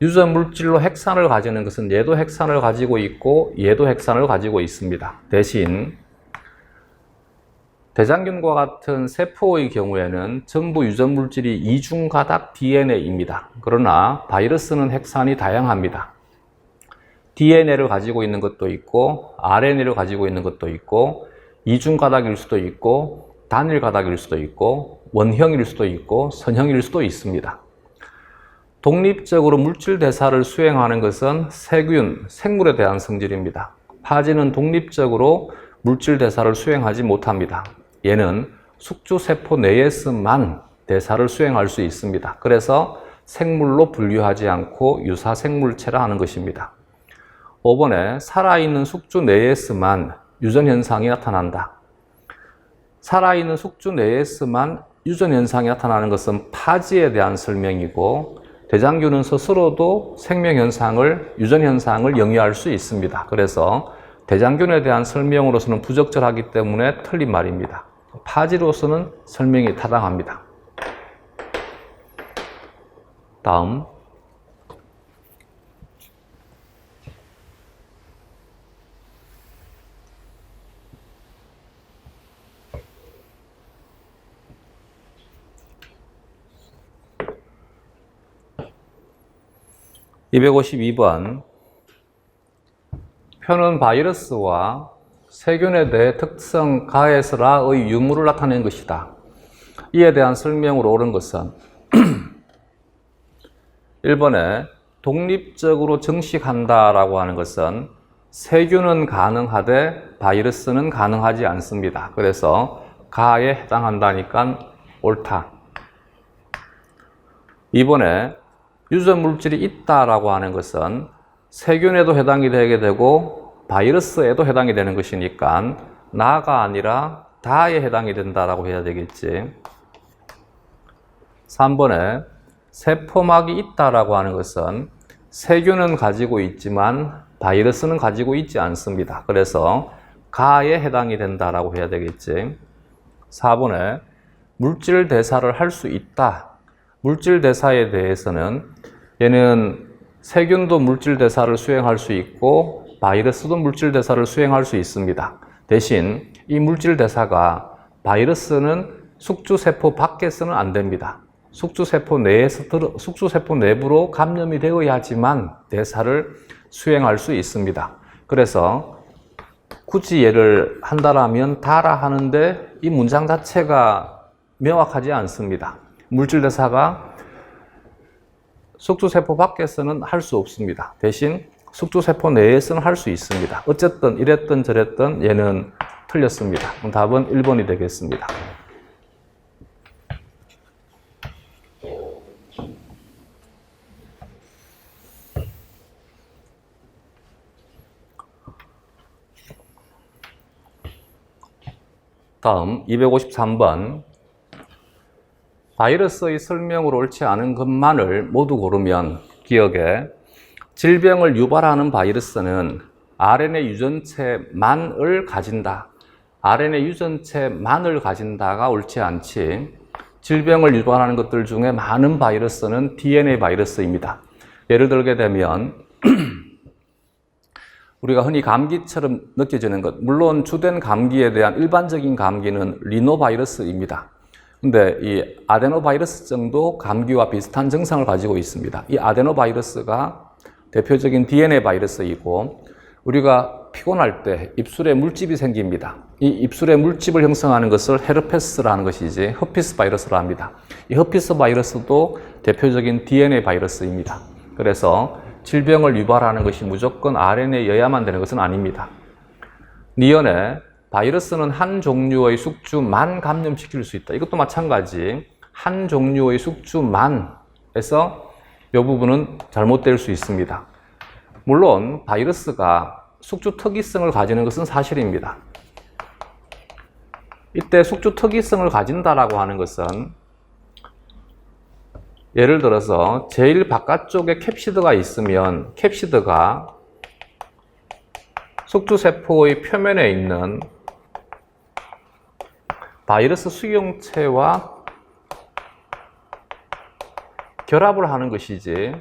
유전 물질로 핵산을 가지는 것은 얘도 핵산을 가지고 있고 얘도 핵산을 가지고 있습니다. 대신 대장균과 같은 세포의 경우에는 전부 유전 물질이 이중가닥 DNA입니다. 그러나 바이러스는 핵산이 다양합니다. DNA를 가지고 있는 것도 있고 RNA를 가지고 있는 것도 있고 이중가닥일 수도 있고 단일가닥일 수도 있고 원형일 수도 있고 선형일 수도 있습니다. 독립적으로 물질 대사를 수행하는 것은 세균, 생물에 대한 성질입니다. 파지는 독립적으로 물질 대사를 수행하지 못합니다. 얘는 숙주세포 내에서만 대사를 수행할 수 있습니다. 그래서 생물로 분류하지 않고 유사생물체라 하는 것입니다. 5번에 살아있는 숙주 내에서만 유전현상이 나타난다. 살아있는 숙주 내에서만 유전현상이 나타나는 것은 파지에 대한 설명이고 대장균은 스스로도 생명현상을, 유전현상을 영위할 수 있습니다. 그래서 대장균에 대한 설명으로서는 부적절하기 때문에 틀린 말입니다. 파지로서는 설명이 타당합니다. 다음 252번 표는 바이러스와 세균에 대해 특성 가에서라의 유무를 나타낸 것이다. 이에 대한 설명으로 옳은 것은 1번에 독립적으로 증식한다라고 하는 것은 세균은 가능하되 바이러스는 가능하지 않습니다. 그래서 가에 해당한다니까 옳다. 2번에 유전 물질이 있다라고 하는 것은 세균에도 해당이 되게 되고 바이러스에도 해당이 되는 것이니까 나가 아니라 다에 해당이 된다라고 해야 되겠지. 3번에 세포막이 있다라고 하는 것은 세균은 가지고 있지만 바이러스는 가지고 있지 않습니다. 그래서 가에 해당이 된다라고 해야 되겠지. 4번에 물질 대사를 할 수 있다. 물질 대사에 대해서는 얘는 세균도 물질 대사를 수행할 수 있고 바이러스도 물질 대사를 수행할 수 있습니다. 대신 이 물질 대사가 바이러스는 숙주세포 밖에서는 안 됩니다. 숙주세포 내부로 감염이 되어야지만 대사를 수행할 수 있습니다. 그래서 굳이 얘를 한다라면 다라 하는데 이 문장 자체가 명확하지 않습니다. 물질 대사가 숙주세포 밖에서는 할 수 없습니다. 대신 숙주세포 내에서는 할 수 있습니다. 어쨌든 이랬든 저랬든 얘는 틀렸습니다. 그럼 답은 1번이 되겠습니다. 다음 253번 바이러스의 설명으로 옳지 않은 것만을 모두 고르면 기억에 질병을 유발하는 바이러스는 RNA 유전체만을 가진다. RNA 유전체만을 가진다가 옳지 않지. 질병을 유발하는 것들 중에 많은 바이러스는 DNA 바이러스입니다. 예를 들게 되면 우리가 흔히 감기처럼 느껴지는 것, 물론 주된 감기에 대한 일반적인 감기는 리노바이러스입니다. 근데 이 아데노바이러스증도 감기와 비슷한 증상을 가지고 있습니다. 이 아데노바이러스가 대표적인 DNA 바이러스이고 우리가 피곤할 때 입술에 물집이 생깁니다. 이 입술에 물집을 형성하는 것을 헤르페스라는 것이지 허피스 바이러스라 합니다. 이 허피스 바이러스도 대표적인 DNA 바이러스입니다. 그래서 질병을 유발하는 것이 무조건 RNA여야만 되는 것은 아닙니다. 니언에 바이러스는 한 종류의 숙주만 감염시킬 수 있다. 이것도 마찬가지 한 종류의 숙주만에서 이 부분은 잘못될 수 있습니다. 물론 바이러스가 숙주 특이성을 가지는 것은 사실입니다. 이때 숙주 특이성을 가진다라고 하는 것은 예를 들어서 제일 바깥쪽에 캡시드가 있으면 캡시드가 숙주세포의 표면에 있는 바이러스 수용체와 결합을 하는 것이지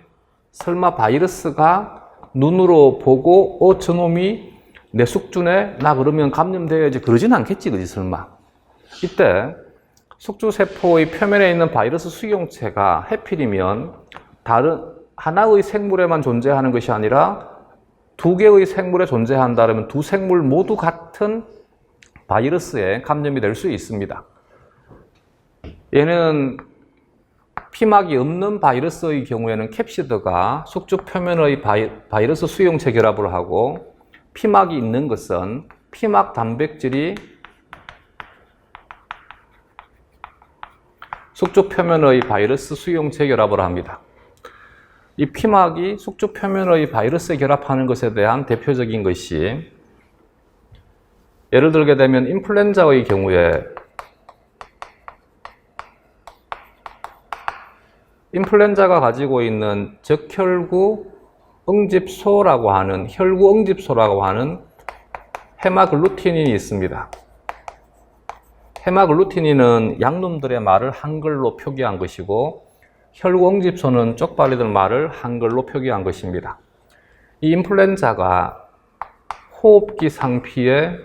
설마 바이러스가 눈으로 보고 저놈이 내 숙주네? 나 그러면 감염되어야지 그러진 않겠지 그지 설마. 이때 숙주세포의 표면에 있는 바이러스 수용체가 해필이면 다른 하나의 생물에만 존재하는 것이 아니라 두 개의 생물에 존재한다면 두 생물 모두 같은 바이러스에 감염이 될 수 있습니다. 얘는 피막이 없는 바이러스의 경우에는 캡시드가 숙주 표면의 바이러스 수용체 결합을 하고 피막이 있는 것은 피막 단백질이 숙주 표면의 바이러스 수용체 결합을 합니다. 이 피막이 숙주 표면의 바이러스에 결합하는 것에 대한 대표적인 것이 예를 들게 되면 인플루엔자의 경우에 인플루엔자가 가지고 있는 적혈구 응집소라고 하는 혈구 응집소라고 하는 헤마글루티닌이 있습니다. 헤마글루티닌은 양놈들의 말을 한글로 표기한 것이고 혈구 응집소는 쪽발이들 말을 한글로 표기한 것입니다. 이 인플루엔자가 호흡기 상피에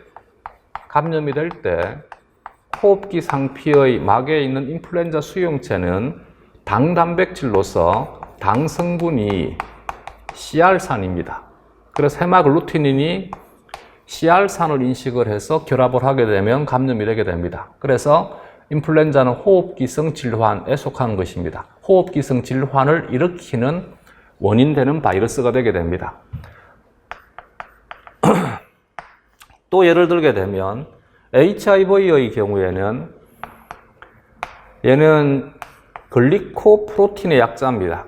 감염이 될 때 호흡기 상피의 막에 있는 인플루엔자 수용체는 당 단백질로서 당 성분이 CR산입니다. 그래서 헤마글루티닌이 CR산을 인식을 해서 결합을 하게 되면 감염이 되게 됩니다. 그래서 인플루엔자는 호흡기성 질환에 속하는 것입니다. 호흡기성 질환을 일으키는 원인되는 바이러스가 되게 됩니다. 또 예를 들게 되면 HIV의 경우에는 얘는 글리코프로틴의 약자입니다.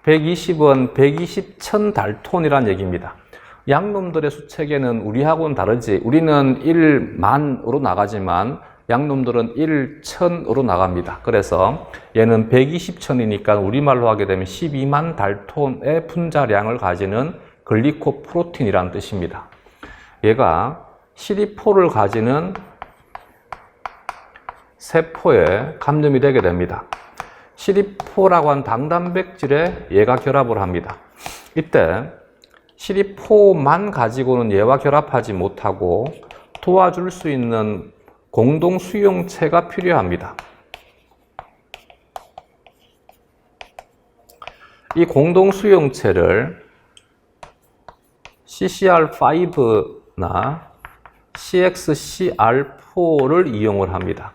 120은 120천 달톤이란 얘기입니다. 양놈들의 수체계는 우리하고는 다르지. 우리는 1만으로 나가지만 양놈들은 1천으로 나갑니다. 그래서 얘는 120천이니까 우리말로 하게 되면 12만 달톤의 분자량을 가지는 글리코프로틴이라는 뜻입니다. 얘가 CD4를 가지는 세포에 감염이 되게 됩니다. CD4라고 하는 당단백질에 얘가 결합을 합니다. 이때 CD4만 가지고는 얘와 결합하지 못하고 도와줄 수 있는 공동 수용체가 필요합니다. 이 공동 수용체를 CCR5나 CXCR4를 이용을 합니다.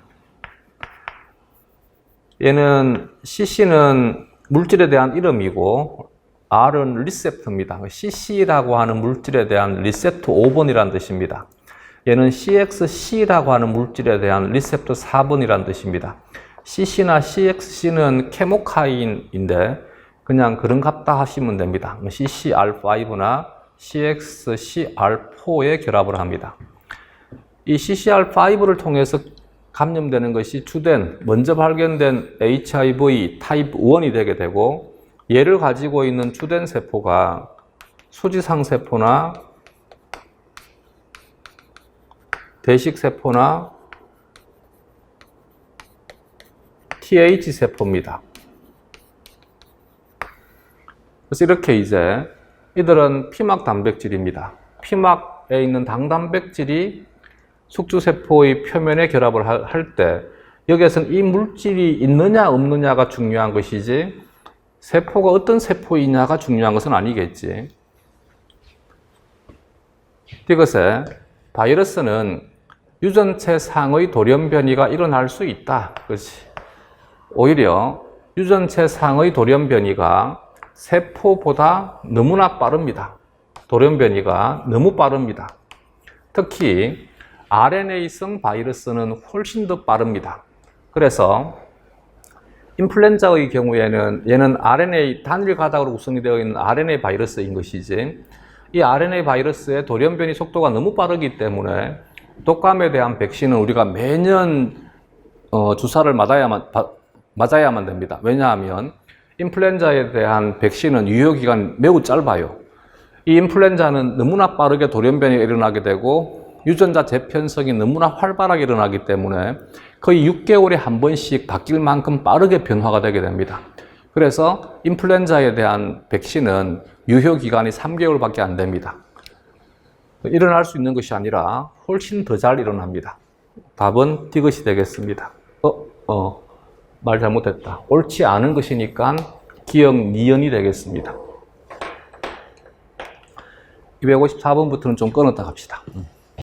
얘는 CC는 물질에 대한 이름이고 R은 리셉터입니다. CC라고 하는 물질에 대한 리셉터 5번이라는 뜻입니다. 얘는 CXC라고 하는 물질에 대한 리셉터 4번이라는 뜻입니다. CC나 CXC는 케모카인인데 그냥 그런 같다 하시면 됩니다. CCR5나 CXCR4에 결합을 합니다. 이 CCR5를 통해서 감염되는 것이 먼저 발견된 HIV 타입 1이 되게 되고 얘를 가지고 있는 주된 세포가 수지상세포나 대식세포나 TH세포입니다. 그래서 이렇게 이제 이들은 피막 단백질입니다. 피막에 있는 당 단백질이 숙주세포의 표면에 결합을 할 때 여기에서는 이 물질이 있느냐 없느냐가 중요한 것이지 세포가 어떤 세포이냐가 중요한 것은 아니겠지. 이것에 바이러스는 유전체 상의 돌연 변이가 일어날 수 있다. 그렇지. 오히려 유전체 상의 돌연 변이가 세포보다 너무나 빠릅니다. 돌연 변이가 너무 빠릅니다. 특히 RNA성 바이러스는 훨씬 더 빠릅니다. 그래서 인플루엔자의 경우에는 얘는 RNA 단일 가닥으로 구성이 되어 있는 RNA 바이러스인 것이지, 이 RNA 바이러스의 돌연 변이 속도가 너무 빠르기 때문에 독감에 대한 백신은 우리가 매년 주사를 맞아야만 됩니다. 왜냐하면 인플루엔자에 대한 백신은 유효기간이 매우 짧아요. 이 인플루엔자는 너무나 빠르게 돌연 변이가 일어나게 되고 유전자 재편성이 너무나 활발하게 일어나기 때문에 거의 6개월에 한 번씩 바뀔 만큼 빠르게 변화가 되게 됩니다. 그래서 인플루엔자에 대한 백신은 유효기간이 3개월밖에 안 됩니다. 일어날 수 있는 것이 아니라 훨씬 더 잘 일어납니다. 답은 D것이 되겠습니다. 말 잘못했다. 옳지 않은 것이니까 기억 니은이 되겠습니다. 254번부터는 좀 끊었다 갑시다.